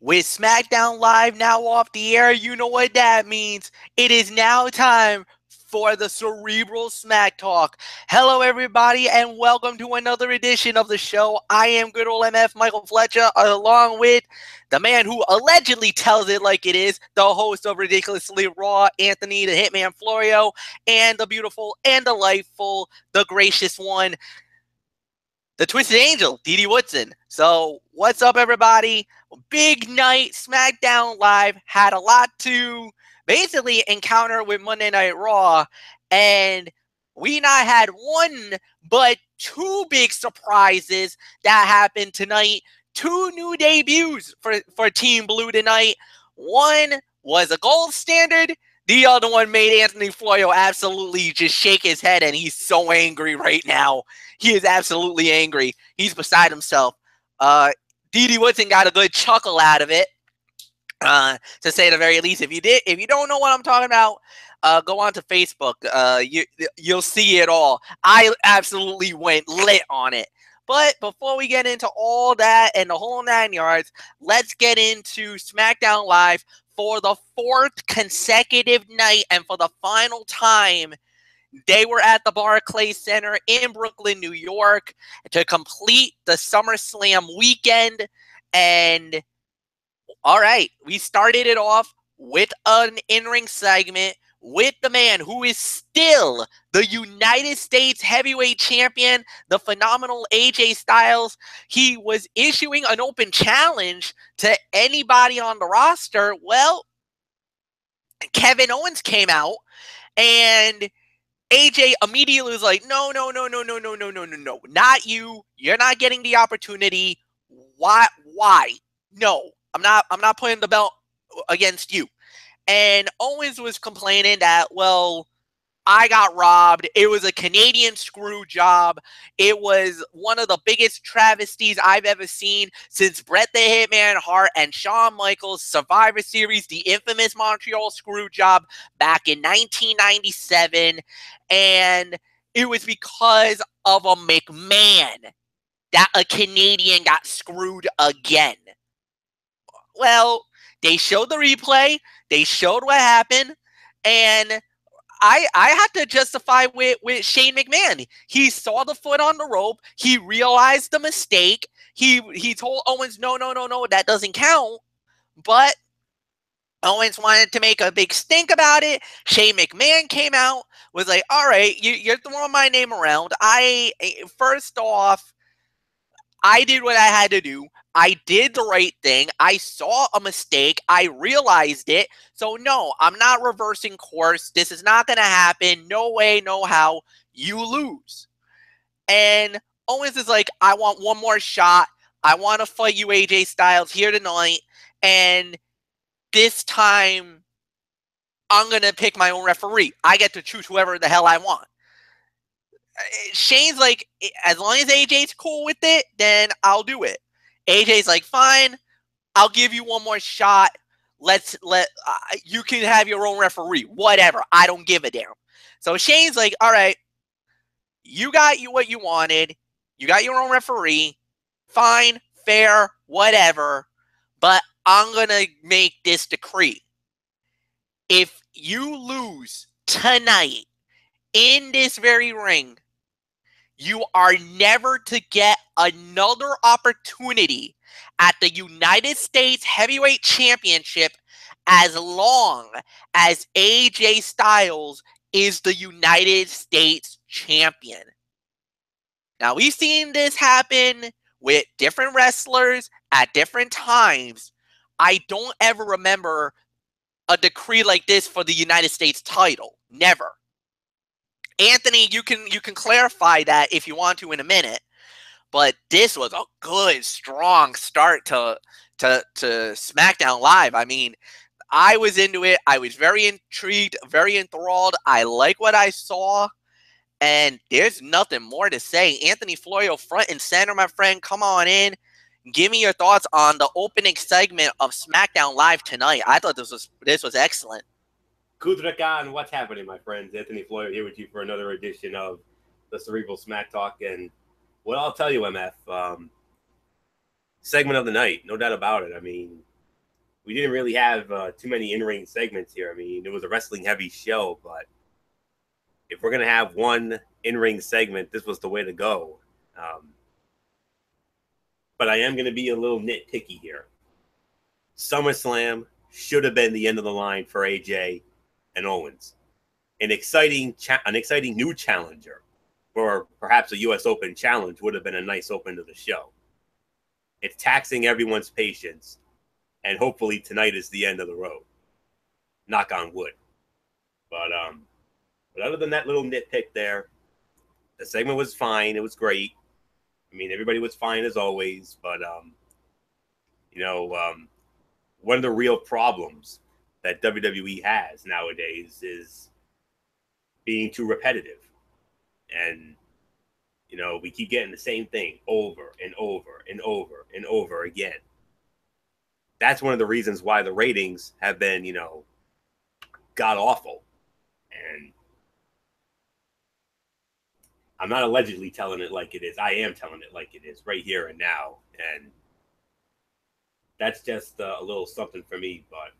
With Smackdown Live now off the air, you know what that means. It is now time for the Cerebral Smack Talk. Hello, everybody, and welcome to another edition of the show. I am good old MF Michael Fletcher, along with the man who allegedly tells it like it is, the host of Ridiculously Raw, Anthony the Hitman Florio, and the beautiful and delightful, the gracious one, the Twisted Angel, Dee Woodson. So, what's up, everybody? Big night, SmackDown Live had a lot to basically encounter with Monday Night Raw, and we not had one but two big surprises that happened tonight. Two new debuts for Team Blue tonight. One was a gold standard. The other one made Anthony Florio absolutely just shake his head, and he's so angry right now. He is absolutely angry. He's beside himself. Dee Woodson got a good chuckle out of it, to say the very least. If you don't know what I'm talking about, go on to Facebook. You'll see it all. I absolutely went lit on it. But before we get into all that and the whole 9 yards, let's get into SmackDown Live for the fourth consecutive night and for the final time. They were at the Barclays Center in Brooklyn, New York, to complete the SummerSlam weekend. And all right, we started it off with an in-ring segment with the man who is still the United States Heavyweight Champion, the phenomenal AJ Styles. He was issuing an open challenge to anybody on the roster. Well, Kevin Owens came out, and AJ immediately was like, no, no, no, no, no, no, no, no, no, no, not you. You're not getting the opportunity. Why? Why? No, I'm not putting the belt against you. And Owens was complaining that, well, I got robbed. It was a Canadian screw job. It was one of the biggest travesties I've ever seen since Bret the Hitman Hart and Shawn Michaels' Survivor Series, the infamous Montreal screw job back in 1997. And it was because of a McMahon that a Canadian got screwed again. Well, they showed the replay. They showed what happened. And I had to justify with Shane McMahon. He saw the foot on the rope. He realized the mistake. He told Owens, no, no, no, no, that doesn't count. But Owens wanted to make a big stink about it. Shane McMahon came out, was like, all right, you're throwing my name around. First off, I did what I had to do. I did the right thing. I saw a mistake. I realized it. So, no, I'm not reversing course. This is not going to happen. No way, no how. You lose. And Owens is like, I want one more shot. I want to fight you, AJ Styles, here tonight. And this time, I'm going to pick my own referee. I get to choose whoever the hell I want. Shane's like, as long as AJ's cool with it, then I'll do it. AJ's like, fine, I'll give you one more shot. You can have your own referee, whatever. I don't give a damn. So Shane's like, all right, you got what you wanted. You got your own referee. Fine, fair, whatever. But I'm gonna make this decree. If you lose tonight in this very ring, you are never to get another opportunity at the United States Heavyweight Championship as long as AJ Styles is the United States Champion. Now, we've seen this happen with different wrestlers at different times. I don't ever remember a decree like this for the United States title. Never. Anthony, you can clarify that if you want to in a minute, but this was a good, strong start to SmackDown Live. I mean, I was into it. I was very intrigued, very enthralled. I like what I saw, and there's nothing more to say. Anthony Florio, front and center, my friend. Come on in. Give me your thoughts on the opening segment of SmackDown Live tonight. I thought this was excellent. Kudrakan, what's happening, my friends? Anthony Floyd here with you for another edition of the Cerebral Smack Talk. And what I'll tell you, MF, segment of the night, no doubt about it. I mean, we didn't really have too many in-ring segments here. I mean, it was a wrestling-heavy show, but if we're going to have one in-ring segment, this was the way to go. But I am going to be a little nitpicky here. SummerSlam should have been the end of the line for AJ and Owens. An exciting new challenger for perhaps a U.S. Open challenge would have been a nice open to the show. It's taxing everyone's patience, and hopefully tonight is the end of the road. Knock on wood. But other than that little nitpick there, the segment was fine. It was great. I mean, everybody was fine as always, but one of the real problems that WWE has nowadays is being too repetitive. And, we keep getting the same thing over and over and over and over again. That's one of the reasons why the ratings have been, god awful. And I'm not allegedly telling it like it is. I am telling it like it is right here and now. And that's just a little something for me. But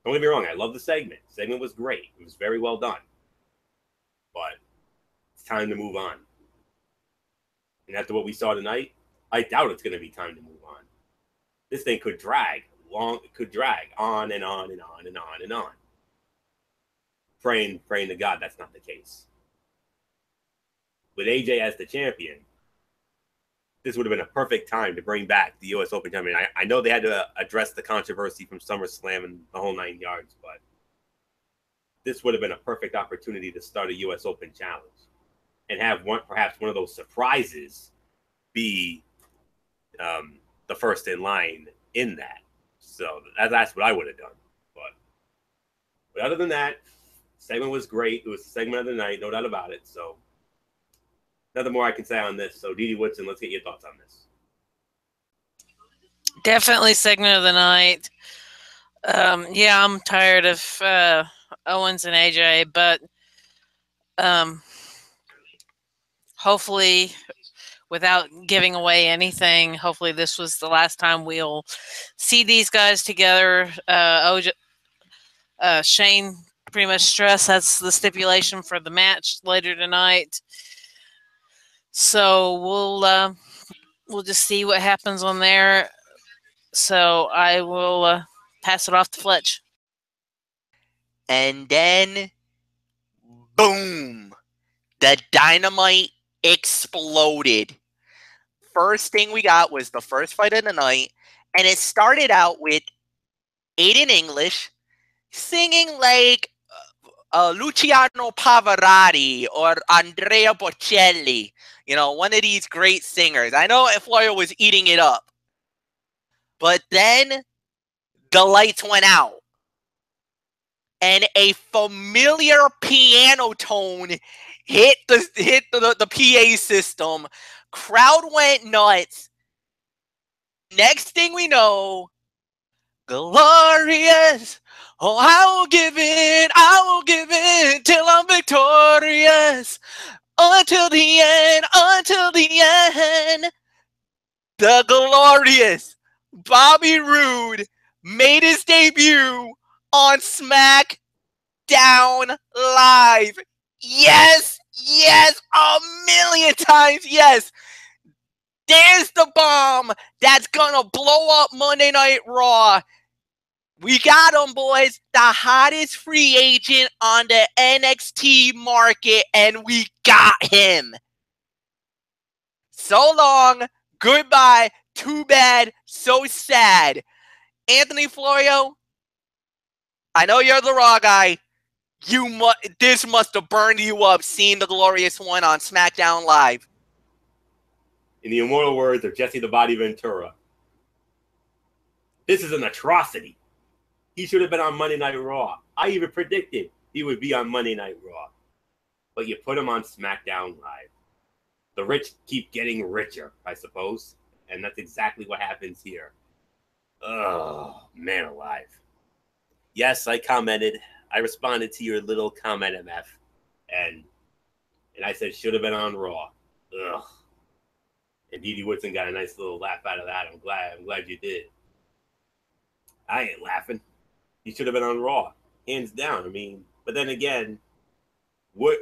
don't get me wrong. I love the segment. The segment was great. It was very well done. But it's time to move on. And after what we saw tonight, I doubt it's going to be time to move on. This thing could drag on and on and on and on and on. Praying to God that's not the case. With AJ as the champion, this would have been a perfect time to bring back the U.S. Open champion. I know they had to address the controversy from SummerSlam and the whole 9 yards, but this would have been a perfect opportunity to start a U.S. Open challenge and have perhaps one of those surprises be the first in line in that. So that's what I would have done. But other than that, segment was great. It was the segment of the night, no doubt about it. So nothing more I can say on this. So Dee Woodson, let's get your thoughts on this. Definitely segment of the night. Yeah, I'm tired of Owens and AJ, but hopefully, without giving away anything, hopefully this was the last time we'll see these guys together. Shane pretty much stressed that's the stipulation for the match later tonight. So we'll just see what happens on there. So I will pass it off to Fletch. And then, boom, the dynamite exploded. First thing we got was the first fight of the night, and it started out with Aiden English singing like Luciano Pavarotti or Andrea Bocelli, one of these great singers. I know Florio was eating it up. But then the lights went out. And a familiar piano tone hit the PA system. Crowd went nuts. Next thing we know, glorious. Oh, I will give it till I'm victorious. Until the end. The glorious Bobby Roode made his debut on Smackdown Live. Yes, a million times yes. There's the bomb that's gonna blow up Monday Night Raw. We got him, boys. The hottest free agent on the NXT market, and we got him. So long, goodbye, too bad, so sad. Anthony Florio, I know you're the Raw guy. This must have burned you up seeing the Glorious One on SmackDown Live. In the immortal words of Jesse the Body Ventura, this is an atrocity. He should have been on Monday Night Raw. I even predicted he would be on Monday Night Raw. But you put him on SmackDown Live. The rich keep getting richer, I suppose. And that's exactly what happens here. Oh, man alive. Yes, I commented. I responded to your little comment, MF. And I said, should have been on Raw. Ugh. And Dee Woodson got a nice little laugh out of that. I'm glad you did. I ain't laughing. He should have been on Raw, hands down. I mean, but then again, would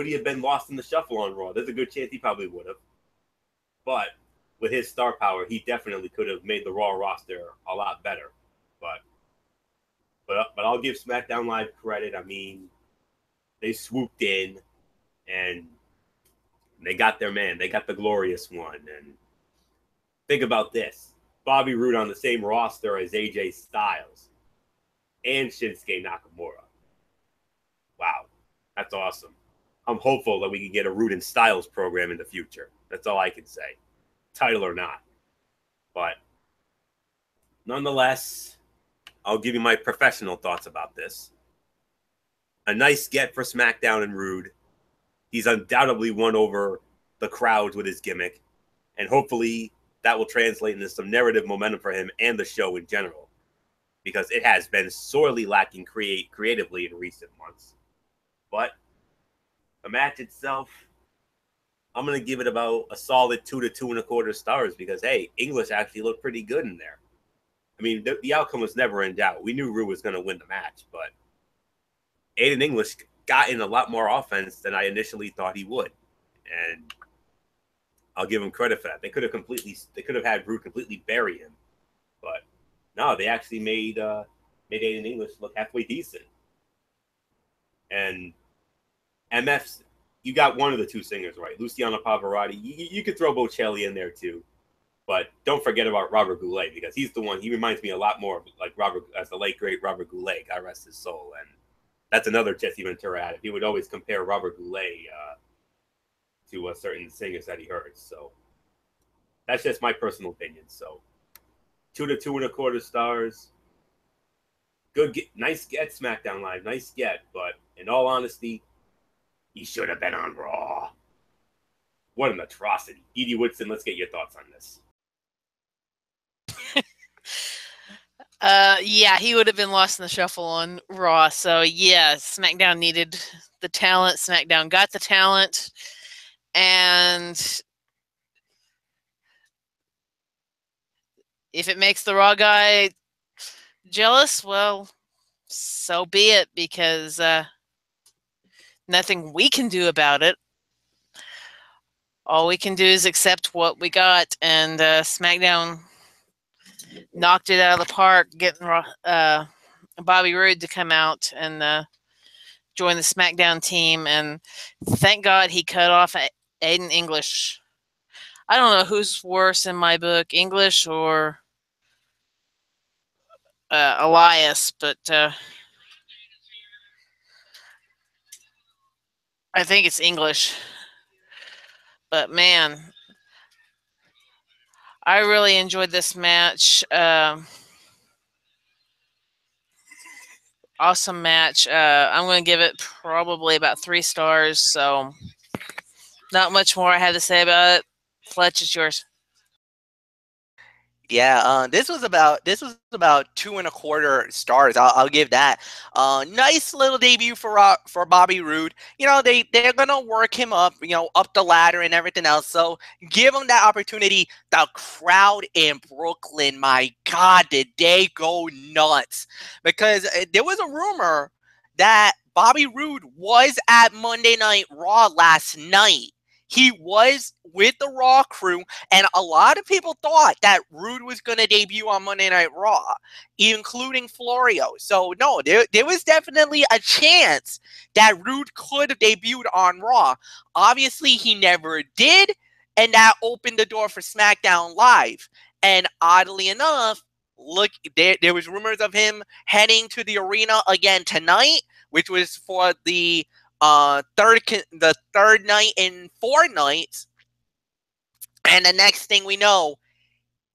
he have been lost in the shuffle on Raw? There's a good chance he probably would have. But with his star power, he definitely could have made the Raw roster a lot better. But I'll give SmackDown Live credit. I mean, they swooped in and they got their man. They got the glorious one. And think about this. Bobby Roode on the same roster as AJ Styles and Shinsuke Nakamura. Wow. That's awesome. I'm hopeful that we can get a Roode and Styles program in the future. That's all I can say. Title or not. But nonetheless, I'll give you my professional thoughts about this. A nice get for SmackDown and Roode. He's undoubtedly won over the crowds with his gimmick. And hopefully that will translate into some narrative momentum for him and the show in general. Because it has been sorely lacking creatively in recent months. But the match itself, I'm going to give it about a solid 2 to 2.25 stars because, hey, English actually looked pretty good in there. I mean, the outcome was never in doubt. We knew Roode was going to win the match, but Aiden English got in a lot more offense than I initially thought he would. And I'll give him credit for that. They could have had Roode completely bury him. But no, they actually made Aiden English look halfway decent. And MF's, you got one of the two singers right. Luciano Pavarotti. You could throw Bocelli in there too. But don't forget about Robert Goulet because he's the one. He reminds me a lot more of like Robert, as the late great Robert Goulet. God rest his soul. And that's another Jesse Ventura addict. He would always compare Robert Goulet to certain singers that he heard. So that's just my personal opinion. So 2 to 2.25 stars. Good, nice get, SmackDown Live. Nice get, but in all honesty, he should have been on Raw. What an atrocity. Edie Woodson, let's get your thoughts on this. Yeah, he would have been lost in the shuffle on Raw. So, yeah, SmackDown needed the talent. SmackDown got the talent. And if it makes the Raw guy jealous, well, so be it, because nothing we can do about it. All we can do is accept what we got, and SmackDown knocked it out of the park, getting Bobby Roode to come out and join the SmackDown team. And thank God he cut off Aiden English. I don't know who's worse in my book, English or Elias, but I think it's English. But man, I really enjoyed this match. Awesome match. I'm going to give it probably about 3 stars. So not much more I have to say about it. Fletch, it's yours. Yeah, this was about 2.25 stars. I'll give that. Nice little debut for Bobby Roode. You know, they're gonna work him up, you know, up the ladder and everything else. So give him that opportunity. The crowd in Brooklyn, my God, did they go nuts? Because there was a rumor that Bobby Roode was at Monday Night Raw last night. He was with the Raw crew, and a lot of people thought that Roode was going to debut on Monday Night Raw, including Florio. So, no, there was definitely a chance that Roode could have debuted on Raw. Obviously, he never did, and that opened the door for SmackDown Live. And oddly enough, look, there was rumors of him heading to the arena again tonight, which was for the third night in 4 nights, and the next thing we know,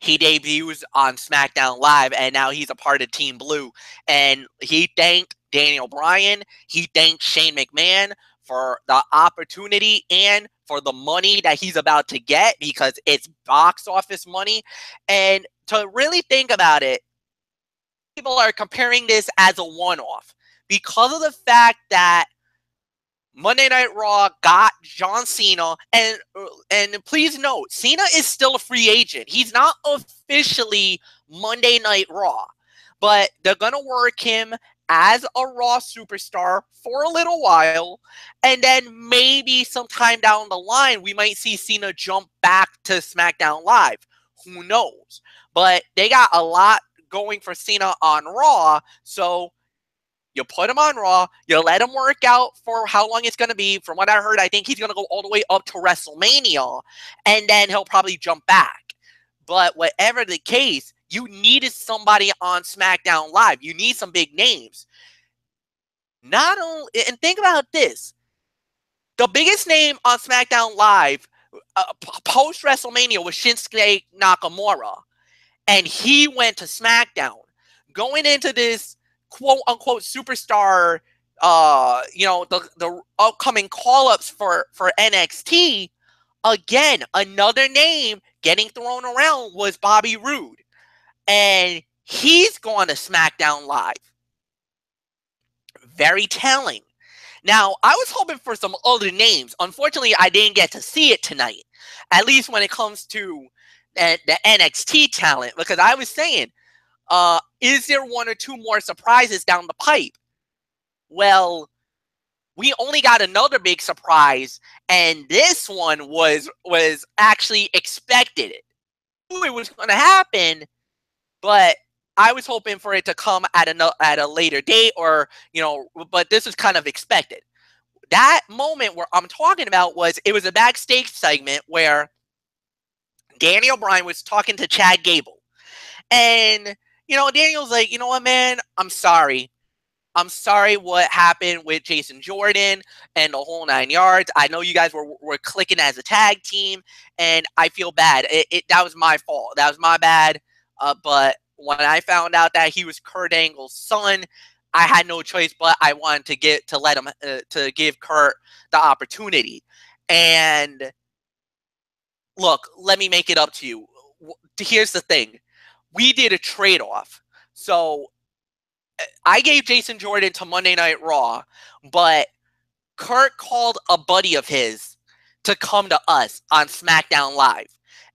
he debuts on SmackDown Live, and now he's a part of Team Blue. And he thanked Daniel Bryan, he thanked Shane McMahon for the opportunity and for the money that he's about to get, because it's box office money. And to really think about it, people are comparing this as a one-off because of the fact that Monday Night Raw got John Cena, and please note, Cena is still a free agent. He's not officially Monday Night Raw. but they're gonna work him as a Raw superstar for a little while, and then maybe sometime down the line we might see Cena jump back to SmackDown Live. Who knows? But they got a lot going for Cena on Raw, so you put him on Raw, you let him work out for how long it's going to be. From what I heard, I think he's going to go all the way up to WrestleMania, and then he'll probably jump back. But whatever the case, you needed somebody on SmackDown Live. You need some big names. Not only, and think about this, the biggest name on SmackDown Live post WrestleMania was Shinsuke Nakamura, and he went to SmackDown. Going into this quote unquote superstar, the upcoming call ups for NXT, again, another name getting thrown around was Bobby Roode, and he's going to SmackDown Live. Very telling. Now, I was hoping for some other names. Unfortunately, I didn't get to see it tonight, at least when it comes to the NXT talent, because I was saying, is there one or two more surprises down the pipe? Well, we only got another big surprise, and this one was actually expected. I knew it was going to happen, but I was hoping for it to come at a later date, or but this was kind of expected. That moment where I'm talking about was a backstage segment where Daniel Bryan was talking to Chad Gable, and Daniel's like, you know what, man, I'm sorry what happened with Jason Jordan and the whole 9 yards. I know you guys were clicking as a tag team, and I feel bad. That was my fault. That was my bad. But when I found out that he was Kurt Angle's son, I had no choice, but I wanted to give Kurt the opportunity. And look, let me make it up to you. Here's the thing. We did a trade-off. So I gave Jason Jordan to Monday Night Raw, but Kurt called a buddy of his to come to us on SmackDown Live.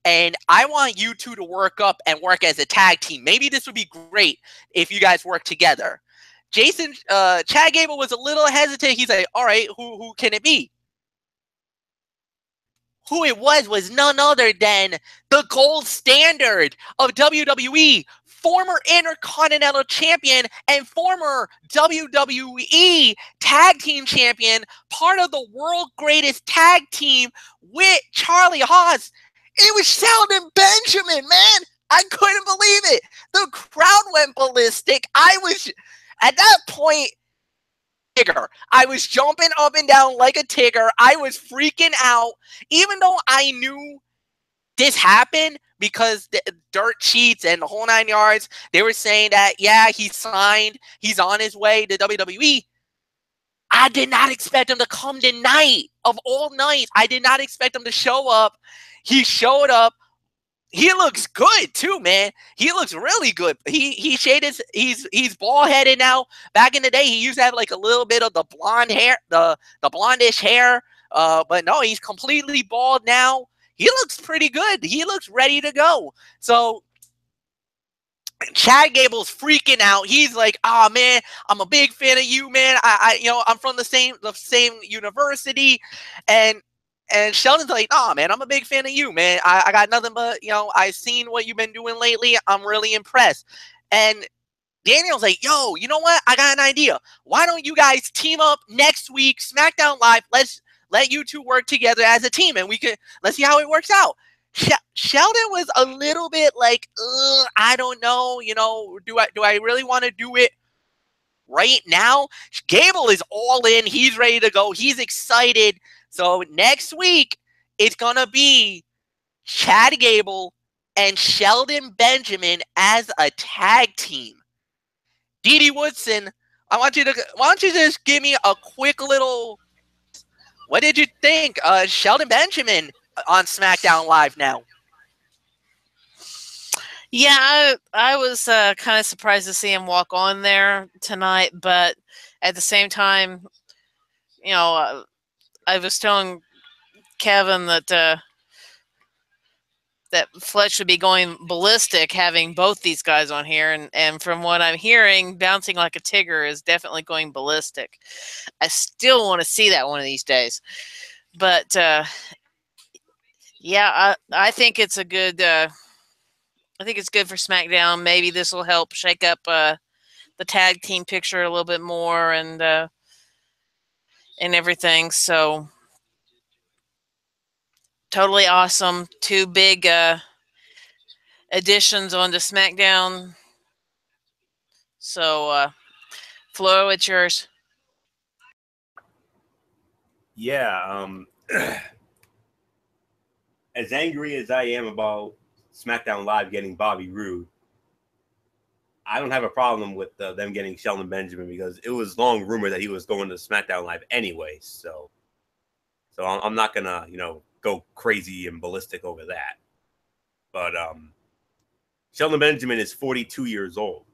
And I want you two to work up and work as a tag team. Maybe this would be great if you guys work together. Chad Gable was a little hesitant. He's like, all right, who can it be? Who it was none other than the gold standard of WWE, former Intercontinental Champion and former WWE Tag Team Champion, part of the World Greatest Tag Team with Charlie Haas. It was Sheldon Benjamin, man. I couldn't believe it. The crowd went ballistic. I was, at that point, Tigger. I was jumping up and down like a Tigger. I was freaking out, even though I knew this happened because the dirt sheets and the whole 9 yards, they were saying that, yeah, he signed, he's on his way to WWE. I did not expect him to come tonight of all nights. I did not expect him to show up. He showed up. He looks good too, man. He looks really good. He shaved he's bald headed now. Back in the day, he used to have like a little bit of the blonde hair, the blondish hair. But no, he's completely bald now. He looks pretty good. He looks ready to go. So Chad Gable's freaking out. He's like, "Oh man, I'm a big fan of you, man. I'm from the same university," and Sheldon's like, "Nah, man, I'm a big fan of you, man. I got nothing but, I've seen what you've been doing lately. I'm really impressed." And Daniel's like, "Yo, you know what? I got an idea. Why don't you guys team up next week, SmackDown Live? Let's let you two work together as a team, and let's see how it works out." Sheldon was a little bit like, I don't know, do I really want to do it right now? Gable is all in. He's ready to go. He's excited. So next week, it's going to be Chad Gable and Sheldon Benjamin as a tag team. Dee Woodson, why don't you just give me a quick little, what did you think? Sheldon Benjamin on SmackDown Live now. Yeah, I was kind of surprised to see him walk on there tonight, but at the same time, I was telling Kevin that that Fletch would be going ballistic having both these guys on here, and from what I'm hearing, Bouncing Like a Tigger is definitely going ballistic. I still want to see that one of these days, but yeah, I think it's a good. I think it's good for SmackDown. Maybe this will help shake up the tag team picture a little bit more and everything. So totally awesome. Two big additions onto SmackDown. So Flo, it's yours. Yeah. As angry as I am about SmackDown Live getting Bobby Roode, I don't have a problem with them getting Shelton Benjamin because it was long rumored that he was going to SmackDown Live anyway. So I'm not gonna go crazy and ballistic over that. But Shelton Benjamin is 42 years old.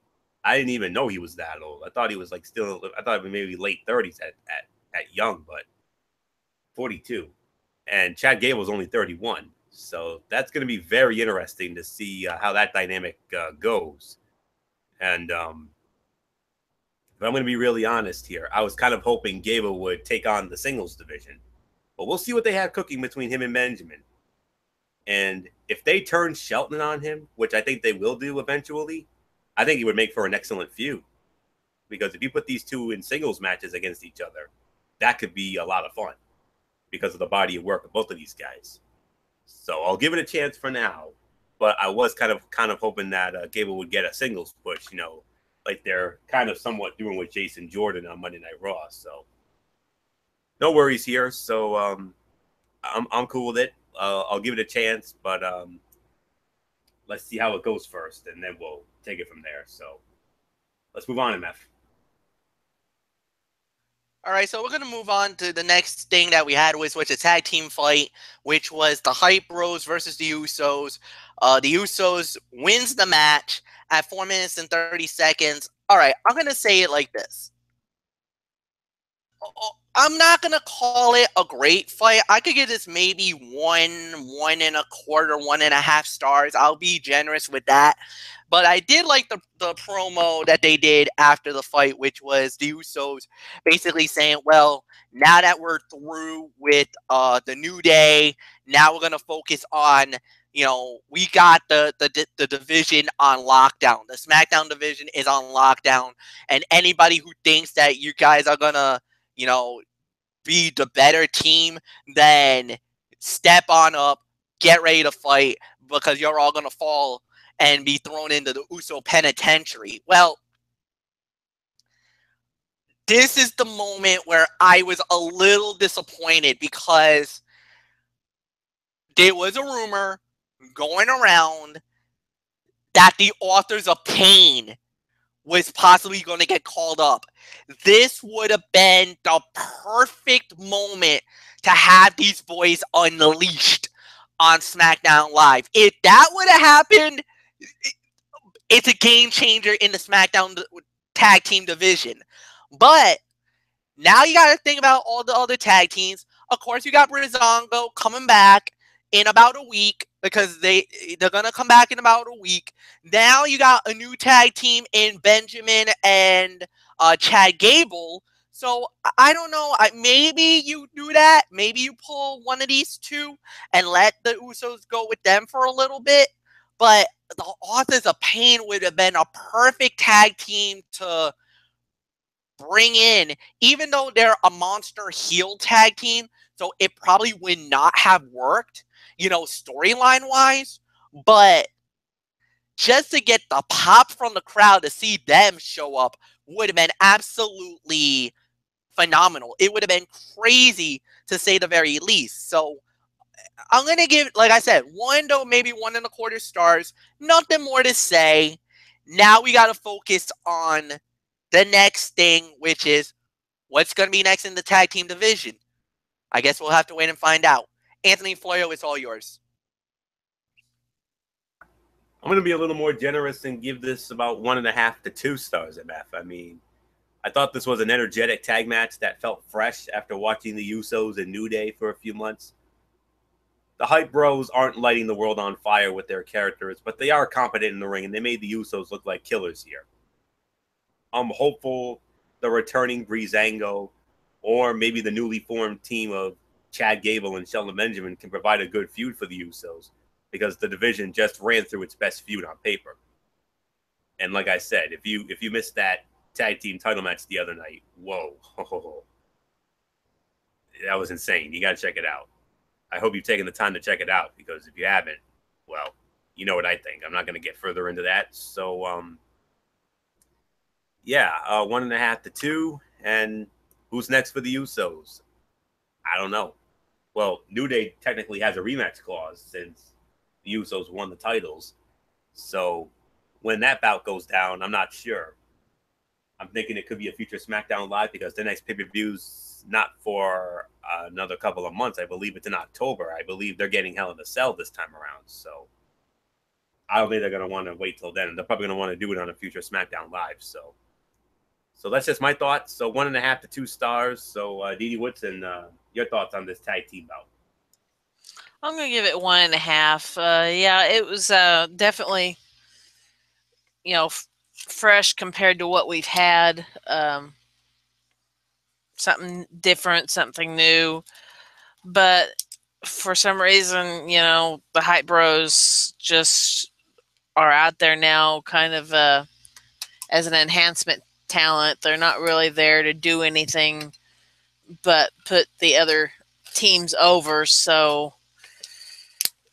I didn't even know he was that old. I thought he was like still. I thought maybe late 30s at young, but 42. And Chad Gable's only 31. So that's going to be very interesting to see how that dynamic goes. And if I'm going to be really honest here, I was kind of hoping Gable would take on the singles division. But we'll see what they have cooking between him and Benjamin. And if they turn Shelton on him, which I think they will do eventually, I think it would make for an excellent feud. Because if you put these two in singles matches against each other, that could be a lot of fun because of the body of work of both of these guys. So I'll give it a chance for now. But I was kind of hoping that Gable would get a singles push, like they're kind of somewhat doing with Jason Jordan on Monday Night Raw. So no worries here. So I'm cool with it. I'll give it a chance, but let's see how it goes first, and then we'll take it from there. So let's move on, MF. All right, so we're going to move on to the next thing that we had, which was a tag team fight, which was the Hype Bros versus the Usos. The Usos wins the match at 4 minutes and 30 seconds. All right, I'm going to say it like this. I'm not going to call it a great fight. I could give this maybe 1.25, 1.5 stars. I'll be generous with that. But I did like the promo that they did after the fight, which was the Usos basically saying, well, now that we're through with the New Day, now we're going to focus on, we got the division on lockdown. The SmackDown division is on lockdown. And anybody who thinks that you guys are going to, be the better team, then step on up, get ready to fight, because you're all going to fall and be thrown into the Uso penitentiary. Well, this is the moment where I was a little disappointed because there was a rumor going around that the Authors of Pain was possibly going to get called up. This would have been the perfect moment to have these boys unleashed on SmackDown Live. If that would have happened, it's a game changer in the SmackDown tag team division. But now you got to think about all the other tag teams. Of course, you got Breezango coming back in about a week because they're going to come back in about a week. Now you got a new tag team in Benjamin and Chad Gable. So I don't know. Maybe you do that. Maybe you pull one of these two and let the Usos go with them for a little bit. But the Authors of Pain would have been a perfect tag team to bring in, even though they're a monster heel tag team. So it probably would not have worked, storyline wise. But just to get the pop from the crowd to see them show up would have been absolutely phenomenal. It would have been crazy to say the very least. So I'm going to give, like I said, maybe 1.25 stars. Nothing more to say. Now we got to focus on the next thing, which is what's going to be next in the tag team division. I guess we'll have to wait and find out. Anthony Floyo, it's all yours. I'm going to be a little more generous and give this about 1.5 to 2 stars, MF. I mean, I thought this was an energetic tag match that felt fresh after watching the Usos and New Day for a few months. the Hype Bros aren't lighting the world on fire with their characters, but they are competent in the ring, and they made the Usos look like killers here. I'm hopeful the returning Breezango, or maybe the newly formed team of Chad Gable and Shelton Benjamin, can provide a good feud for the Usos, because the division just ran through its best feud on paper. And like I said, if you missed that tag team title match the other night, whoa, that was insane. You got to check it out. I hope you've taken the time to check it out, because if you haven't, well, you know what I think. I'm not going to get further into that. So, yeah, 1.5 to 2. And who's next for the Usos? I don't know. Well, New Day technically has a rematch clause since the Usos won the titles. So when that bout goes down, I'm not sure. I'm thinking it could be a future SmackDown Live, because the next pay-per-view's not for another couple of months. I believe it's in October. I believe they're getting Hell in a Cell this time around. So I don't think they're going to want to wait till then. They're probably going to want to do it on a future SmackDown Live. So that's just my thoughts. So 1.5 to 2 stars. So Didi Woodson, your thoughts on this tag team bout? I'm going to give it 1.5. Yeah, it was definitely, fresh compared to what we've had. Something different, something new. But for some reason, the Hype Bros just are out there now kind of as an enhancement talent. They're not really there to do anything but put the other teams over. So,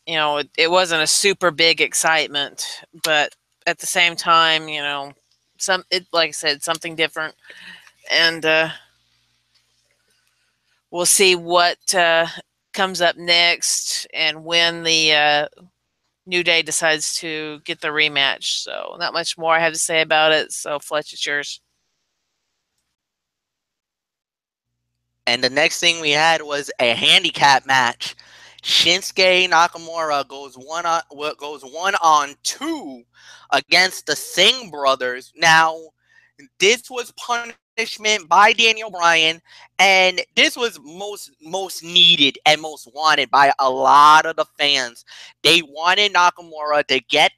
it wasn't a super big excitement, but at the same time, like I said, something different. And we'll see what comes up next and when the New Day decides to get the rematch. So not much more I have to say about it. So Fletch, it's yours. And the next thing we had was a handicap match. Shinsuke Nakamura goes 1-on-2 against the Singh brothers. Now, this was punishment by Daniel Bryan, and this was most needed and most wanted by a lot of the fans. They wanted Nakamura to get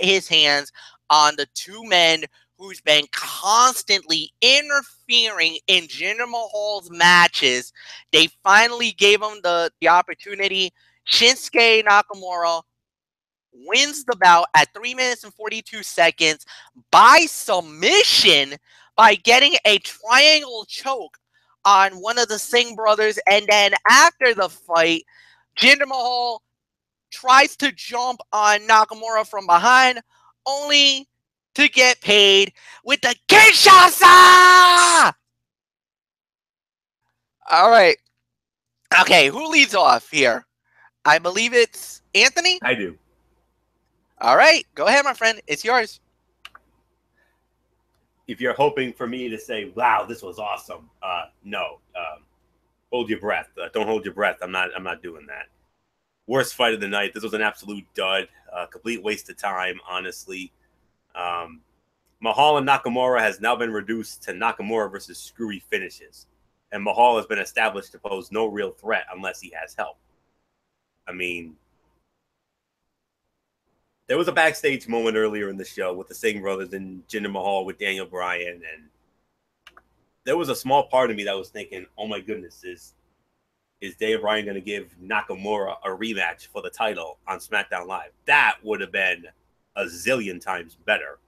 his hands on the two men who's been constantly interfering in Jinder Mahal's matches. They finally gave him the opportunity. Shinsuke Nakamura wins the bout at 3 minutes and 42 seconds by submission by getting a triangle choke on one of the Singh brothers. And then after the fight, Jinder Mahal tries to jump on Nakamura from behind, only to get paid with the Kinshasa! All right. Okay, who leads off here? I believe it's Anthony? I do. All right, go ahead, my friend. It's yours. If you're hoping for me to say, wow, this was awesome, no. Hold your breath. Don't hold your breath. I'm not doing that. Worst fight of the night. This was an absolute dud. Complete waste of time, honestly. Mahal and Nakamura has now been reduced to Nakamura versus screwy finishes. And Mahal has been established to pose no real threat unless he has help. I mean, there was a backstage moment earlier in the show with the Singh brothers and Jinder Mahal with Daniel Bryan, and there was a small part of me that was thinking, oh my goodness, is Daniel Bryan going to give Nakamura a rematch for the title on SmackDown Live? That would have been a zillion times better.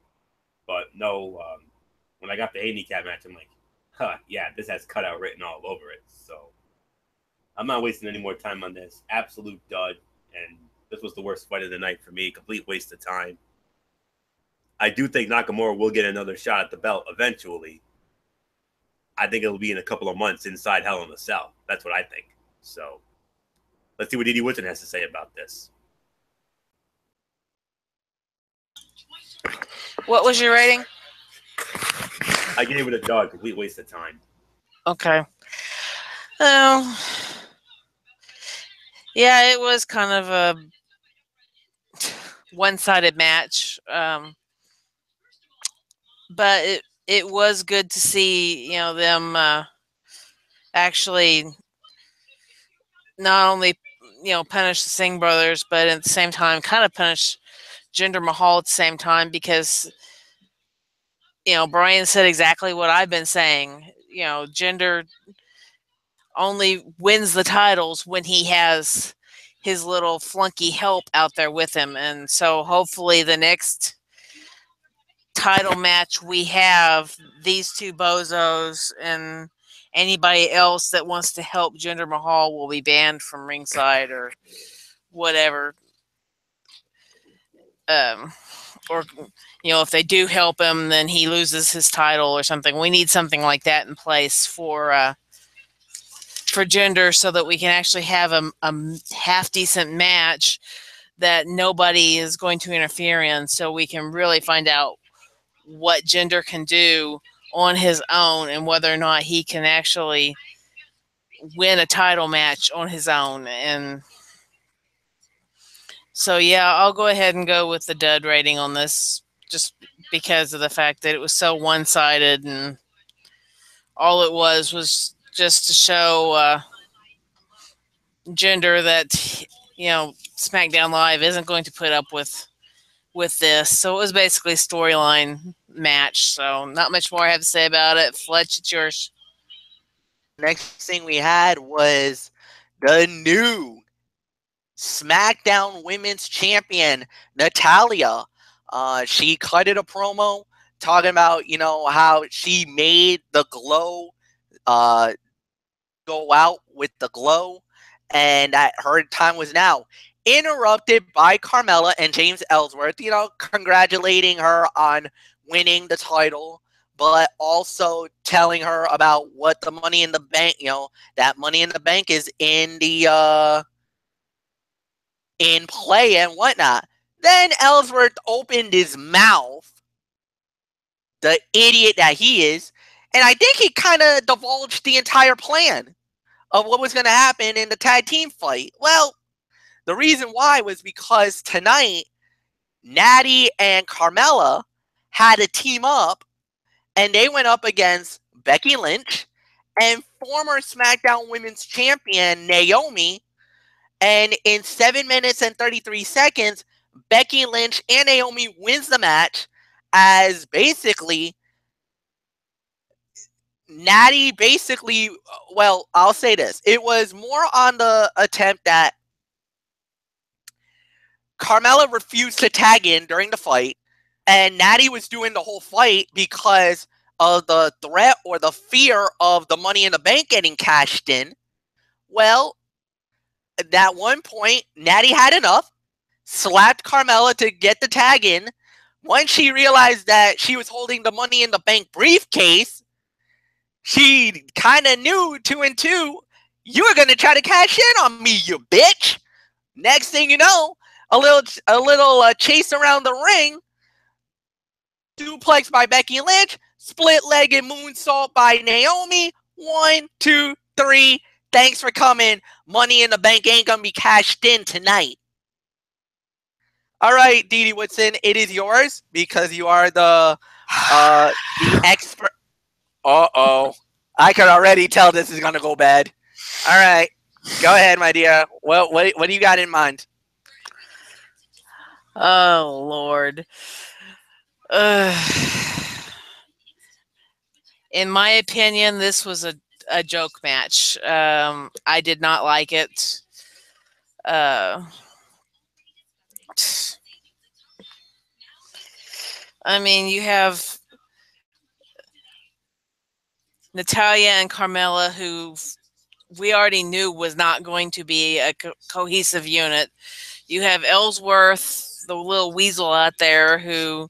But no, when I got the handicap match, I'm like, yeah, this has cutout written all over it. So I'm not wasting any more time on this. Absolute dud. And this was the worst fight of the night for me. Complete waste of time. I do think Nakamura will get another shot at the belt eventually. I think it'll be in a couple of months inside Hell in a Cell. That's what I think. So let's see what Didi Woodson has to say about this. What was your rating? I gave it a dud. Complete waste of time. Okay. Well, yeah, it was kind of a one-sided match. But it was good to see, them actually not only, punish the Singh brothers, but at the same time, kind of punish Jinder Mahal at the same time because, Brian said exactly what I've been saying. Jinder only wins the titles when he has his little flunky help out there with him. And so hopefully the next title match we have, these two bozos and anybody else that wants to help Jinder Mahal will be banned from ringside or whatever. Or if they do help him, then he loses his title or something. We need something like that in place for Jinder so that we can actually have a half decent match that nobody is going to interfere in, so we can really find out what Jinder can do on his own and whether or not he can actually win a title match on his own. And so, yeah, I'll go ahead and go with the dud rating on this just because of the fact that it was so one-sided, and all it was just to show Jinder that, SmackDown Live isn't going to put up with this. So it was basically a storyline match. So not much more I have to say about it. Fletch, it's yours. Next thing we had was the new SmackDown Women's Champion, Natalya. She cut it a promo talking about, how she made the glow go out with the glow, and that her time was now. Interrupted by Carmella and James Ellsworth, congratulating her on winning the title, but also telling her about what the Money in the Bank, that Money in the Bank is in the in play and whatnot. Then Ellsworth opened his mouth, the idiot that he is, and I think he kind of divulged the entire plan of what was going to happen in the tag team fight. Well, the reason why was because tonight, Natty and Carmella had a team up, and they went up against Becky Lynch and former SmackDown Women's Champion Naomi. And in 7 minutes and 33 seconds, Becky Lynch and Naomi wins the match, as basically Natty well, I'll say this. It was more on the attempt that Carmella refused to tag in during the fight, and Natty was doing the whole fight because of the threat or the fear of the Money in the Bank getting cashed in. Well, at that one point, Natty had enough, slapped Carmella to get the tag in. Once she realized that she was holding the Money in the Bank briefcase, she kind of knew 2 and 2, you were going to try to cash in on me, you bitch. Next thing you know, a little chase around the ring, duplex by Becky Lynch, split-legged moonsault by Naomi. 1, 2, 3. Thanks for coming. Money in the Bank ain't gonna be cashed in tonight. All right, Didi Woodson, it is yours because you are the expert. Uh-oh. I can already tell this is gonna go bad. All right, go ahead, my dear. What do you got in mind? Oh, Lord. In my opinion, this was a joke match. I did not like it. I mean, you have Natalya and Carmella, who we already knew was not going to be a cohesive unit. You have Ellsworth, the little weasel out there, who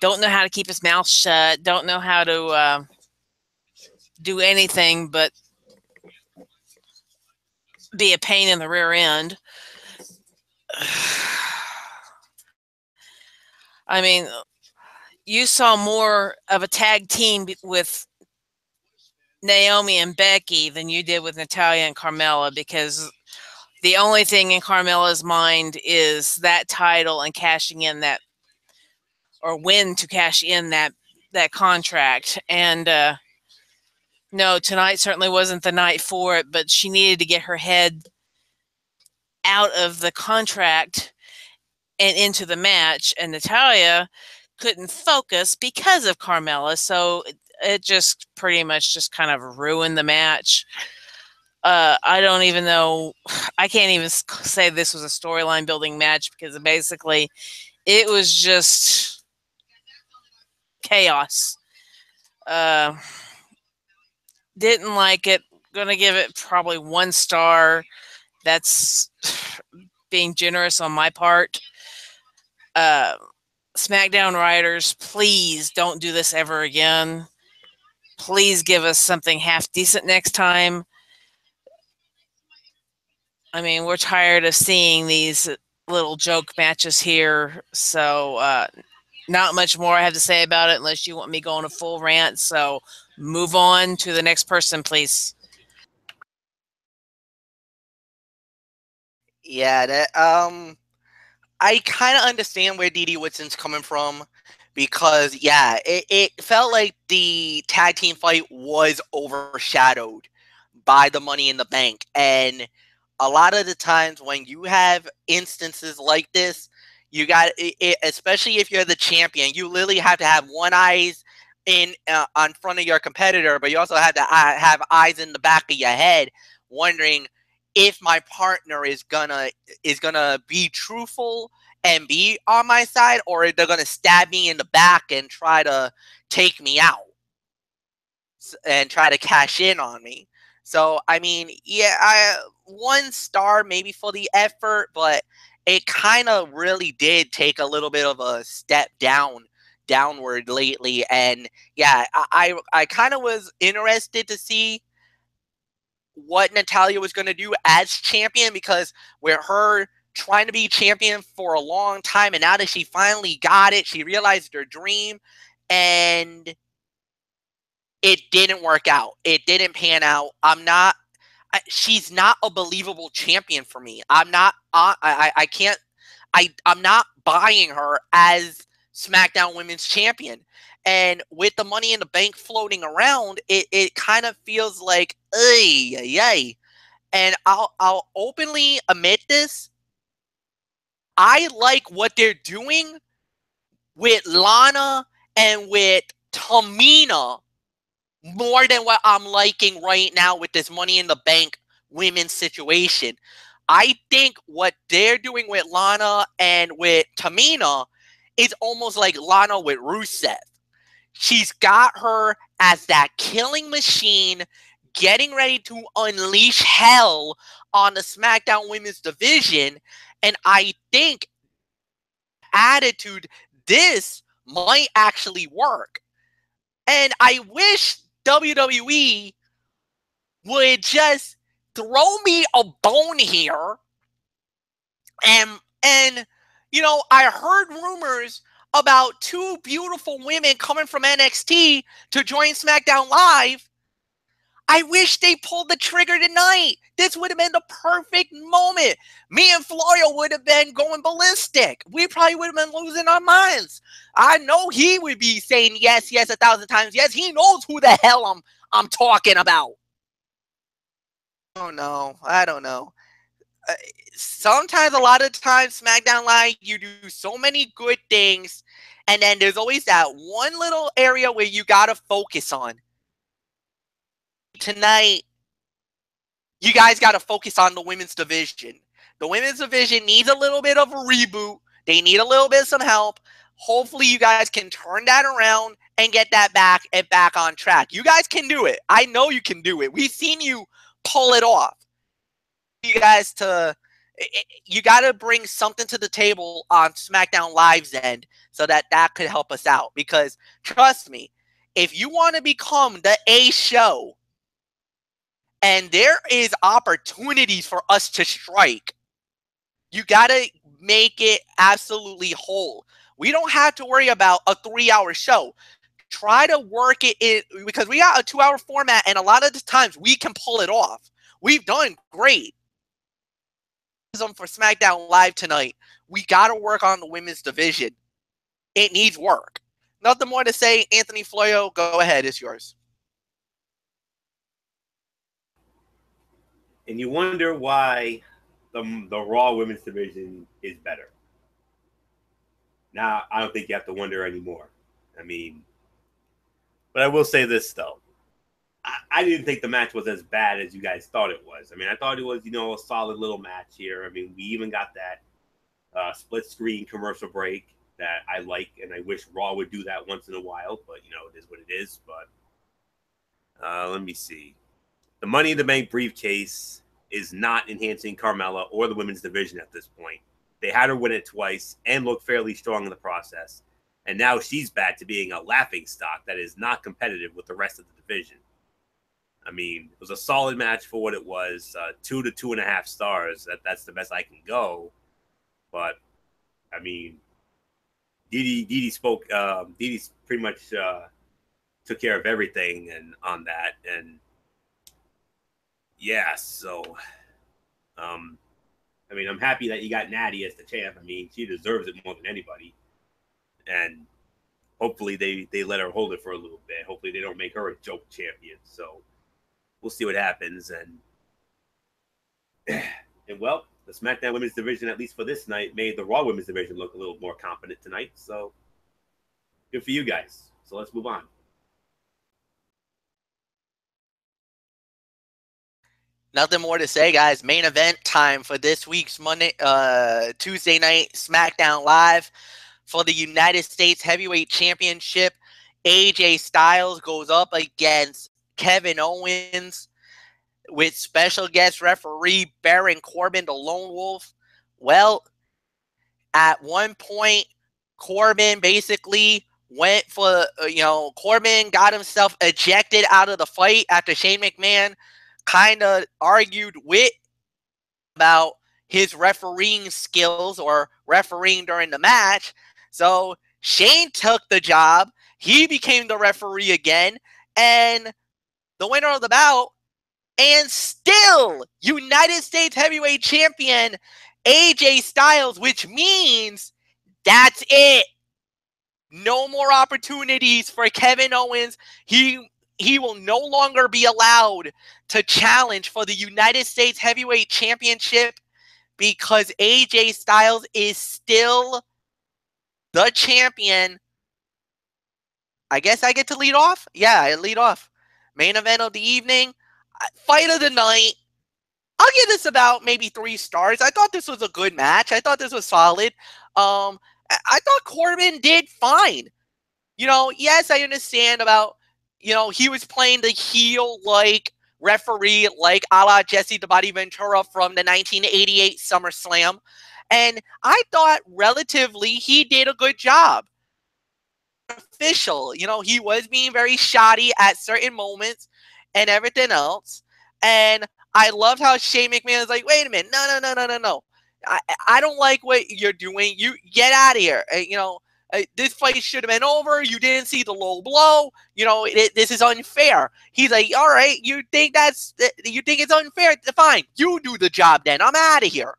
don't know how to keep his mouth shut, don't know how to do anything but be a pain in the rear end. I mean, you saw more of a tag team with Naomi and Becky than you did with Natalya and Carmella, because the only thing in Carmella's mind is that title and cashing in that, or when to cash in that contract. And no, tonight certainly wasn't the night for it, but she needed to get her head out of the contract and into the match, and Natalya couldn't focus because of Carmella, so it just pretty much just kind of ruined the match. I don't even know. I can't even say this was a storyline building match because basically it was just chaos. Didn't like it. Gonna give it probably 1 star. That's being generous on my part. SmackDown writers, please don't do this ever again. Please give us something half decent next time. I mean, we're tired of seeing these little joke matches here, so not much more I have to say about it unless you want me going a full rant. So move on to the next person, please. Yeah, that I kind of understand where Dee Dee Whitson's coming from because yeah, it felt like the tag team fight was overshadowed by the Money in the Bank, and a lot of the times when you have instances like this, you got it, especially if you're the champion, you literally have to have one eyes in on front of your competitor, but you also have to have eyes in the back of your head, wondering if my partner is gonna be truthful and be on my side, or they're gonna stab me in the back and try to take me out and try to cash in on me. So I mean, yeah, 1 star maybe for the effort, but it kind of really did take a little bit of a step downward lately. And yeah, I kind of was interested to see what Natalya was going to do as champion, because with her trying to be champion for a long time, and now that she finally got it, she realized her dream, and it didn't work out. It didn't pan out. She's not a believable champion for me. I'm not. I can't. I'm not buying her as SmackDown Women's Champion. And with the Money in the Bank floating around, it kind of feels like, yay. And I'll openly admit this. I like what they're doing with Lana and with Tamina more than what I'm liking right now with this Money in the Bank women's situation. I think what they're doing with Lana and with Tamina is almost like Lana with Rusev. She's got her as that killing machine, getting ready to unleash hell on the SmackDown Women's division. And I think attitude, this might actually work. And I wish WWE would just throw me a bone here. And I heard rumors about 2 beautiful women coming from NXT to join SmackDown Live. I wish they pulled the trigger tonight. This would have been the perfect moment. Me and Florio would have been going ballistic. We probably would have been losing our minds. I know he would be saying yes, yes 1,000 times yes. He knows who the hell I'm talking about. Oh no, I don't know. Sometimes, a lot of times, SmackDown Live, you do so many good things, and then there's always that one little area where you gotta focus on. Tonight, you guys gotta focus on the women's division. The women's division needs a little bit of a reboot. They need a little bit of some help. Hopefully, you guys can turn that around and get that back on track. You guys can do it. I know you can do it. We've seen you pull it off. You guys you got to bring something to the table on SmackDown Live's end so that could help us out. Because trust me, if you want to become the A show, and there is opportunities for us to strike, you got to make it absolutely whole. We don't have to worry about a 3-hour show. Try to work it in, because we got a 2-hour format, and a lot of the times we can pull it off. We've done great for SmackDown Live tonight. We got to work on the women's division. It needs work. Nothing more to say. Anthony Florio, go ahead. It's yours. And you wonder why the Raw Women's Division is better. Now, I don't think you have to wonder anymore. I mean, but I will say this, though. I didn't think the match was as bad as you guys thought it was. I mean, I thought it was, a solid little match here. I mean, we even got that split screen commercial break that I like, and I wish Raw would do that once in a while, but, it is what it is. But let me see. The Money in the Bank briefcase is not enhancing Carmella or the women's division at this point. They had her win it twice and look fairly strong in the process. And now she's back to being a laughing stock that is not competitive with the rest of the division. I mean, it was a solid match for what it was. 2 to 2.5 stars. That's the best I can go. But, I mean, Didi spoke. Didi pretty much took care of everything and on that. And, yeah, so, I mean, I'm happy that you got Natty as the champ. I mean, she deserves it more than anybody. And hopefully they let her hold it for a little bit. Hopefully they don't make her a joke champion. So we'll see what happens. And well, the SmackDown Women's Division, at least for this night, made the Raw Women's Division look a little more competent tonight. So good for you guys. So let's move on. Nothing more to say, guys. Main event time for this week's Tuesday night SmackDown Live for the United States Heavyweight Championship. AJ Styles goes up against Kevin Owens with special guest referee Baron Corbin, the Lone Wolf. Well, at one point, Corbin basically went for, Corbin got himself ejected out of the fight after Shane McMahon kind of argued with about his refereeing skills or refereeing during the match. So Shane took the job. He became the referee again. And the winner of the bout, and still United States Heavyweight Champion, AJ Styles, which means that's it. No more opportunities for Kevin Owens. He will no longer be allowed to challenge for the United States Heavyweight Championship because AJ Styles is still the champion. I guess I get to lead off? Yeah, I lead off. Main event of the evening. Fight of the night. I'll give this about maybe 3 stars. I thought this was a good match. I thought this was solid. I thought Corbin did fine. Yes, I understand about, he was playing the heel-like referee, like a la Jesse the Body Ventura from the 1988 SummerSlam. And I thought relatively he did a good job. Official, he was being very shoddy at certain moments and everything else. And I loved how Shane McMahon was like, wait a minute, no. I don't like what you're doing. You get out of here. This fight should have been over. You didn't see the low blow. This is unfair. He's like, all right, you think it's unfair? Fine, you do the job then. I'm out of here.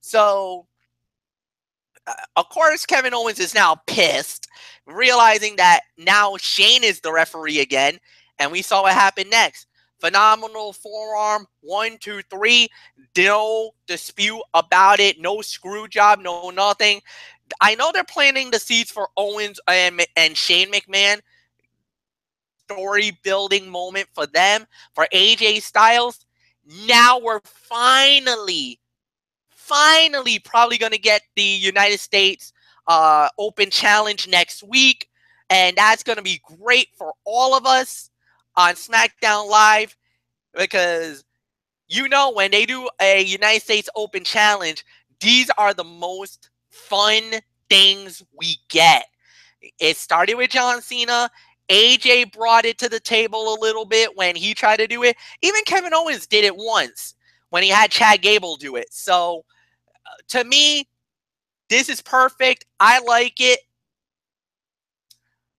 So, of course, Kevin Owens is now pissed, realizing that now Shane is the referee again, and we saw what happened next. Phenomenal forearm, 1, 2, 3. No dispute about it. No screw job. No nothing. I know they're planting the seeds for Owens and Shane McMahon. Story building moment for them. For AJ Styles, now we're finally probably going to get the United States Open Challenge next week. And that's going to be great for all of us on SmackDown Live, because when they do a United States Open Challenge, these are the most fun things we get. It started with John Cena. AJ brought it to the table a little bit when he tried to do it. Even Kevin Owens did it once when he had Chad Gable do it. So to me, this is perfect. I like it.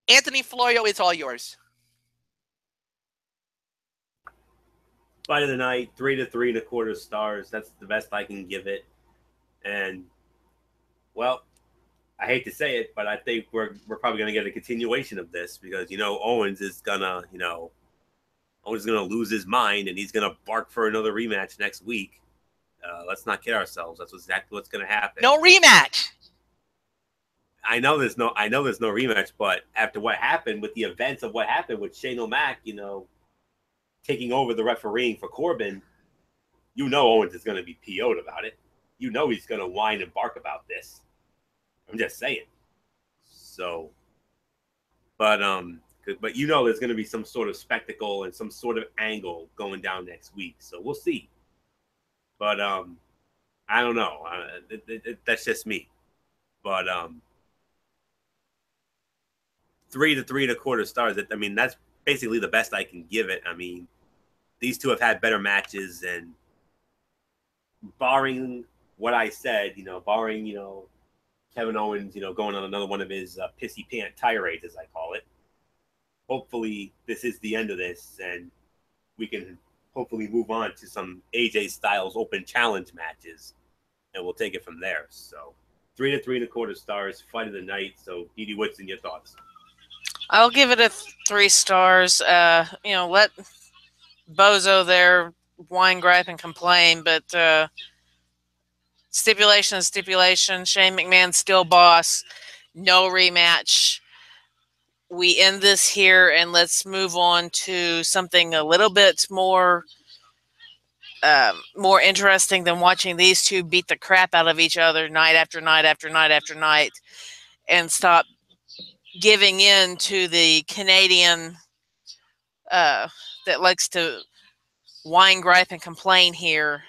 Anthony Florio, it's all yours. Fight of the night, 3 to 3.25 stars. That's the best I can give it. And, well, I hate to say it, but I think we're probably going to get a continuation of this because, Owens is going to, Owens is going to lose his mind and he's going to bark for another rematch next week. Let's not kid ourselves. That's exactly what's going to happen. No rematch. I know there's no rematch, but after what happened with the events of what happened with Shane O'Mac, taking over the refereeing for Corbin, Owens is going to be PO'd about it. He's going to whine and bark about this. I'm just saying. So, but there's going to be some sort of spectacle and some sort of angle going down next week. So we'll see. But I don't know. That's just me. But 3 to 3.25 stars. I mean, that's basically the best I can give it. I mean, these two have had better matches, and barring what I said, barring Kevin Owens, going on another one of his pissy pant tirades, as I call it. Hopefully, this is the end of this, and we can hopefully move on to some AJ Styles Open Challenge matches, and we'll take it from there. So, 3 to 3.25 stars, fight of the night. So, Dee Woodson, your thoughts? I'll give it a 3 stars. Let Bozo there whine, gripe, and complain, but stipulation is stipulation. Shane McMahon still boss. No rematch. We end this here, and let's move on to something a little bit more interesting than watching these two beat the crap out of each other night after night after night after night, and stop giving in to the Canadian that likes to whine, gripe, and complain here.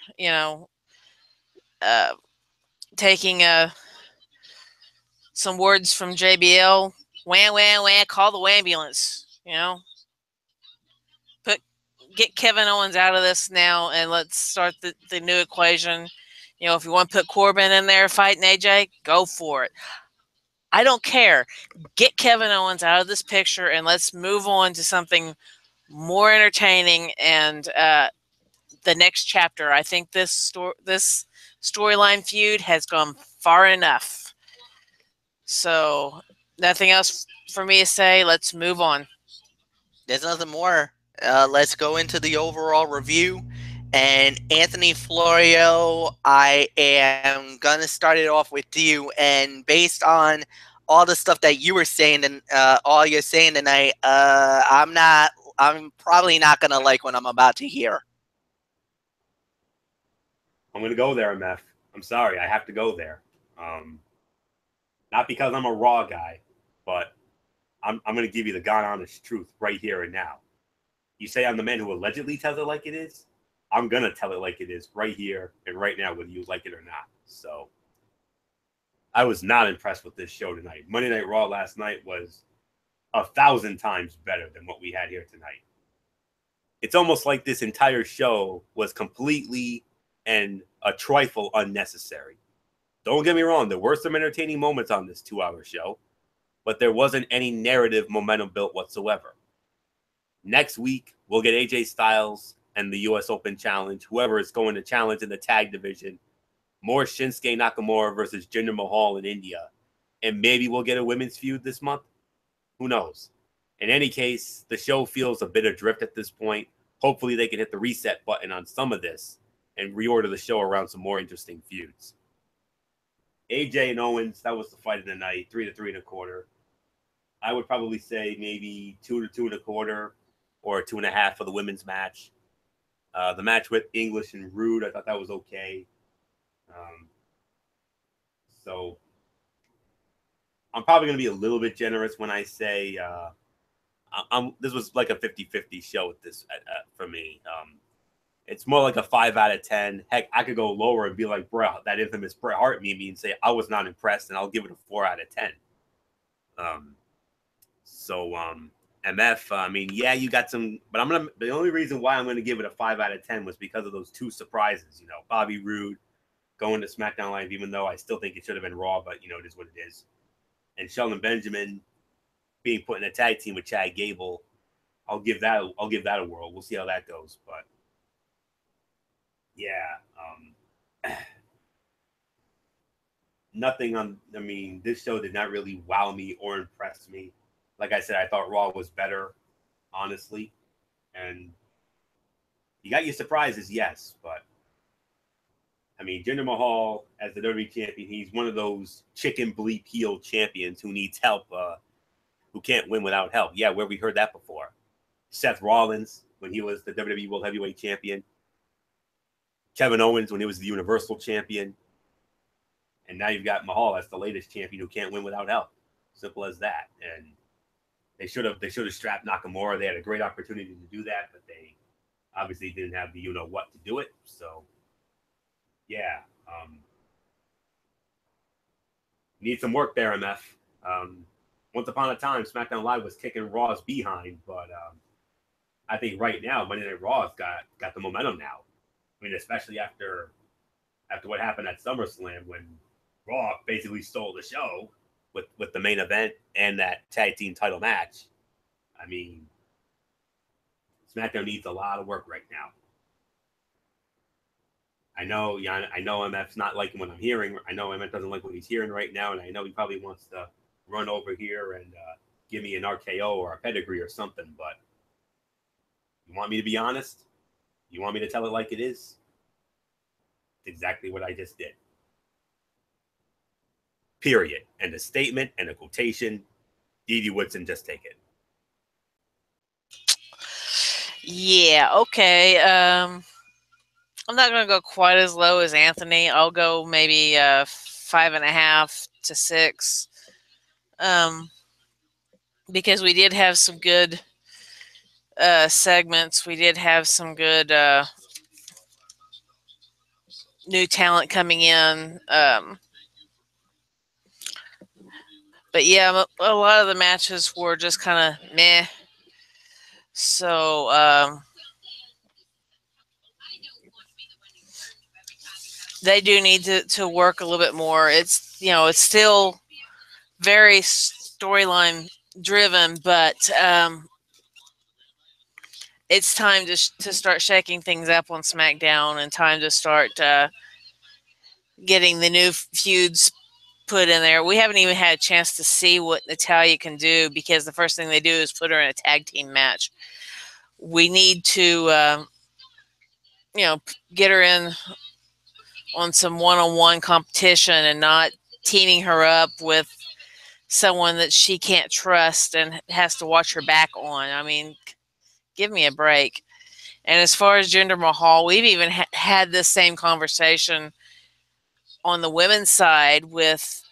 Taking some words from JBL. Wham, wham, wham, call the ambulance. Get Kevin Owens out of this now, and let's start the new equation. If you want to put Corbin in there fighting AJ, go for it. I don't care. Get Kevin Owens out of this picture, and let's move on to something more entertaining and the next chapter. I think this storyline feud has gone far enough. So, nothing else for me to say. Let's move on. There's nothing more. Let's go into the overall review. And Anthony Florio, I am going to start it off with you. And based on all the stuff that you were saying and all you're saying tonight, I'm probably not going to like what I'm about to hear. I'm going to go there, MF. I'm sorry. I have to go there. Not because I'm a Raw guy, but I'm going to give you the God honest truth right here and now. You say I'm the man who allegedly tells it like it is. I'm going to tell it like it is right here and right now, whether you like it or not. So I was not impressed with this show tonight. Monday Night Raw last night was 1,000 times better than what we had here tonight. It's almost like this entire show was completely and a trifle unnecessary. Don't get me wrong. There were some entertaining moments on this 2-hour show, but there wasn't any narrative momentum built whatsoever. Next week, we'll get AJ Styles and the U.S. Open Challenge, whoever is going to challenge in the tag division. More Shinsuke Nakamura versus Jinder Mahal in India. And maybe we'll get a women's feud this month. Who knows? In any case, the show feels a bit adrift at this point. Hopefully they can hit the reset button on some of this and reorder the show around some more interesting feuds. AJ and Owens, that was the fight of the night, 3 to 3.25. I would probably say maybe 2 to 2.25 or 2.5 for the women's match. The match with English and Rude, I thought that was okay. So I'm probably going to be a little bit generous when I say this was like a 50-50 show with this for me. It's more like a 5 out of 10. Heck, I could go lower and be like, bro, that infamous Bret Hart meme and say I was not impressed, and I'll give it a 4 out of 10. MF, I mean, yeah, you got some, but the only reason why I'm gonna give it a 5 out of 10 was because of those two surprises. Bobby Roode going to SmackDown Live, even though I still think it should have been Raw, but it is what it is. And Shelton Benjamin being put in a tag team with Chad Gable, I'll give that a whirl. We'll see how that goes, but yeah, nothing on. I mean, this show did not really wow me or impress me. Like I said, I thought Raw was better, honestly, and you got your surprises, yes, but I mean, Jinder Mahal as the WWE champion, he's one of those chicken bleep heel champions who needs help, who can't win without help. Yeah, where we heard that before. Seth Rollins when he was the WWE World Heavyweight Champion. Kevin Owens when he was the Universal Champion. And now you've got Mahal as the latest champion who can't win without help. Simple as that. And they should have strapped Nakamura. They had a great opportunity to do that, but they obviously didn't have the what to do it. So yeah. Need some work there, MF. Once upon a time, SmackDown Live was kicking Raw's behind, but I think right now, Monday Night Raw's got the momentum now. I mean, especially after what happened at SummerSlam when Raw basically stole the show with the main event and that tag team title match. I mean, SmackDown needs a lot of work right now. I know MF's not liking what I'm hearing. I know MF doesn't like what he's hearing right now, and I know he probably wants to run over here and give me an RKO or a pedigree or something, but you want me to be honest? You want me to tell it like it is? It's exactly what I just did. Period. And a statement and a quotation. Dee Woodson, just take it. Yeah, okay. I'm not going to go quite as low as Anthony. I'll go maybe 5.5 to 6. Because we did have some good segments. We did have some good new talent coming in. But yeah, a lot of the matches were just kind of meh. So they do need to work a little bit more. It's it's still very storyline driven, but it's time to start shaking things up on SmackDown and time to start getting the new feuds put in there. We haven't even had a chance to see what Natalya can do because the first thing they do is put her in a tag team match. We need to, get her in on some one-on-one competition and not teaming her up with someone that she can't trust and has to watch her back on. I mean, give me a break. And as far as Jinder Mahal, we've even had this same conversation on the women's side with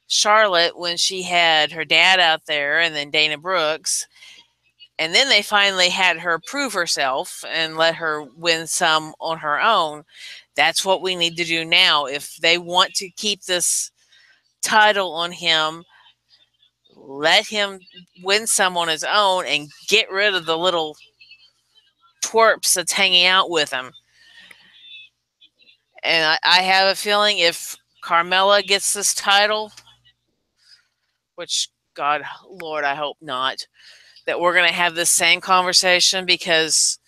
Charlotte when she had her dad out there and then Dana Brooks. And then they finally had her prove herself and let her win some on her own. That's what we need to do now. If they want to keep this title on him, let him win some on his own and get rid of the little twerps that's hanging out with him. And I have a feeling if Carmella gets this title, which, God, Lord, I hope not, that we're going to have this same conversation because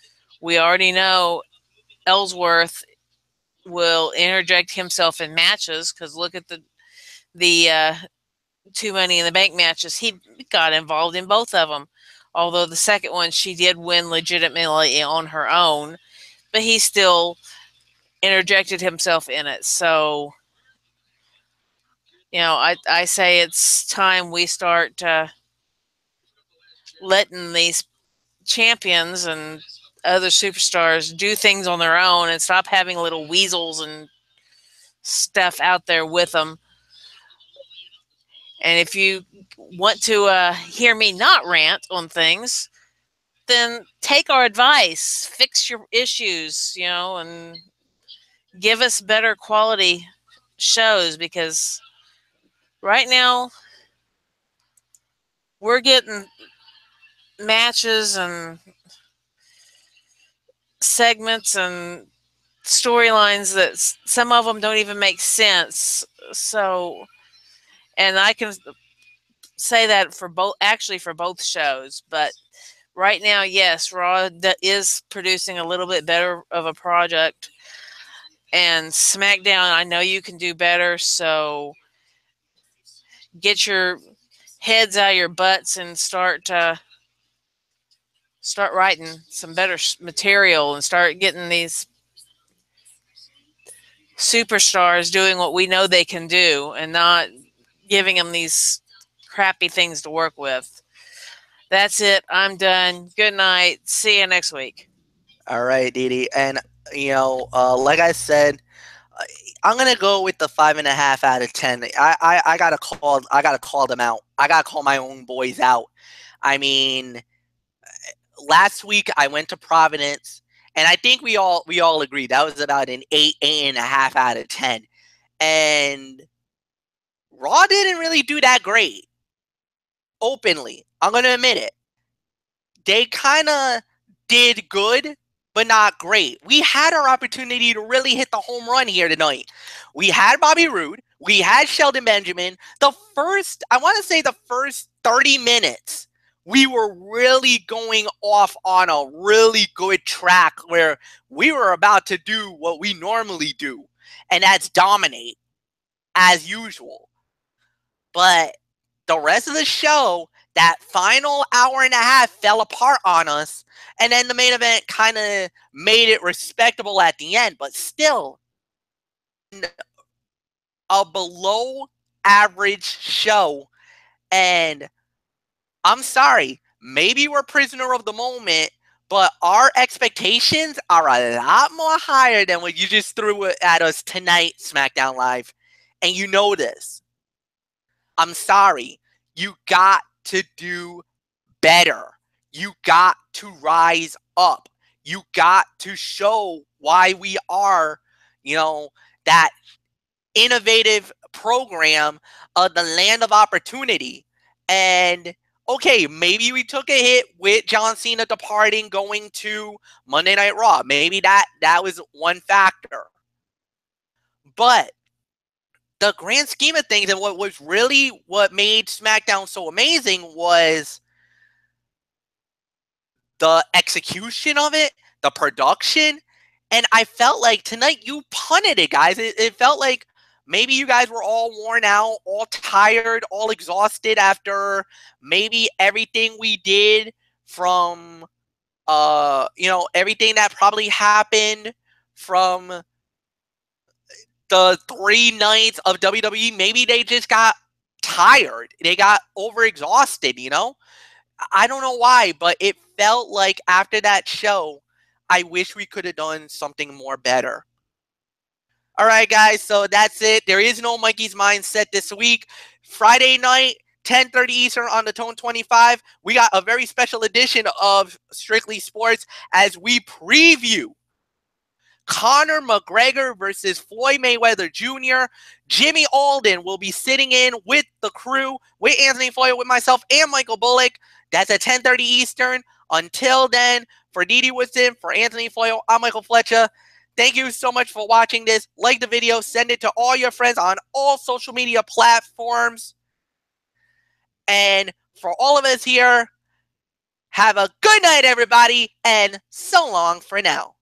we already know Ellsworth will interject himself in matches because look at the 2 Money in the Bank matches. He got involved in both of them. Although the second one, she did win legitimately on her own, but he still interjected himself in it. So, I say it's time we start letting these champions and other superstars do things on their own and stop having little weasels and stuff out there with them. And if you want to hear me not rant on things, then take our advice, fix your issues, and give us better quality shows because right now we're getting matches and segments and storylines that some of them don't even make sense. So, and I can say that for both shows, but right now, yes, Raw is producing a little bit better of a project, and SmackDown, I know you can do better, so get your heads out of your butts and start writing some better material and start getting these superstars doing what we know they can do and not giving them these crappy things to work with. That's it. I'm done. Good night. See you next week. All right, Didi. And, like I said, I'm gonna go with the 5.5 out of 10. I gotta call them out. I gotta call my own boys out. I mean, last week I went to Providence, and I think we all agree that was about an 8.5 out of 10. And Raw didn't really do that great. Openly, I'm gonna admit it. They kind of did good, but not great. We had our opportunity to really hit the home run here tonight. We had Bobby Roode. We had Sheldon Benjamin. I want to say the first 30 minutes, we were really going off on a really good track where we were about to do what we normally do, and that's dominate, as usual. But the rest of the show, that final hour and a half fell apart on us, and then the main event kind of made it respectable at the end, but still a below average show. And I'm sorry, maybe we're prisoner of the moment, but our expectations are a lot more higher than what you just threw at us tonight, SmackDown Live. And you know this. I'm sorry. You got to do better. You got to rise up. You got to show why we are, that innovative program of the land of opportunity. And okay, maybe we took a hit with John Cena departing, going to Monday Night Raw. Maybe that was one factor. But the grand scheme of things, and what made SmackDown so amazing was the execution of it, the production. And I felt like tonight you punted it, guys. It felt like maybe you guys were all worn out, all tired, all exhausted after maybe everything we did from, everything that probably happened from the 3 nights of WWE. Maybe they just got tired. They got overexhausted, I don't know why, but it felt like after that show, I wish we could have done something more better. All right, guys, so that's it. There is no Mikey's Mindset this week. Friday night, 10:30 Eastern on the Tone 25. We got a very special edition of Strictly Sports as we preview Conor McGregor versus Floyd Mayweather Jr. Jimmy Alden will be sitting in with the crew, with Anthony Floyd, with myself, and Michael Bullock. That's at 10:30 Eastern. Until then, for Didi Woodson, for Anthony Floyd, I'm Michael Fletcher. Thank you so much for watching this. Like the video, send it to all your friends on all social media platforms. And for all of us here, have a good night, everybody, and so long for now.